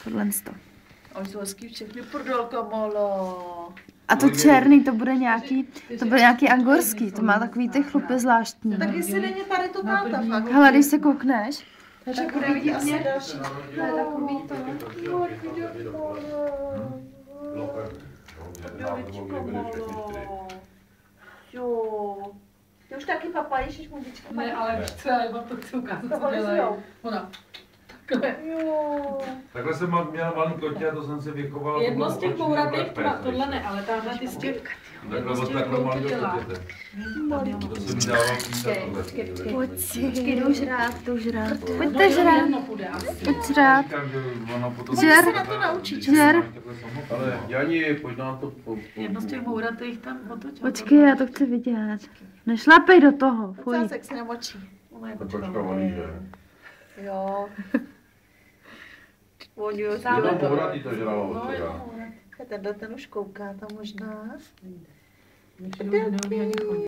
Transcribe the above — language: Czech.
Tohle to. Oni jsou hezký všechny prdelka malo. A to černý, to bude nějaký angorský, to má takový ty chlupy zvláštní. Tak jestli není tady to táta fakt. Hele, když se koukneš, Tak bude vidět asi další. to je takový to. Jo. Ty už taky papa, ježiš, mudička. Ne, ale víš co, já vám to chci ukázat, co dělají. Ona. Takhle. Jo. Takhle jsem měl malý kotě a to jsem si vychoval. Jedno z těch bouratých, tohle ne, ale tamhle ty z těch... Takhle od takhle malý kotěte. To se mi dává písat. Pojď si, to už rád. Pojďte No, žrát, jedno půjde asi. pojď žrát. Žer. Se na to naučit. Žer. Ale Jani, pojď nám to Jedno z těch bouratých tam otočil. Počkej, já to chci vidět. Nešlapej do toho, fuj. Ocásek se nemočí. Ona je troška počkala. malý, že? Jo. Vodil Tam Jenom to- povratý to žralo No, včera. jo. Tenhle ten už kouká tam možná. Když už neumí ani chodit.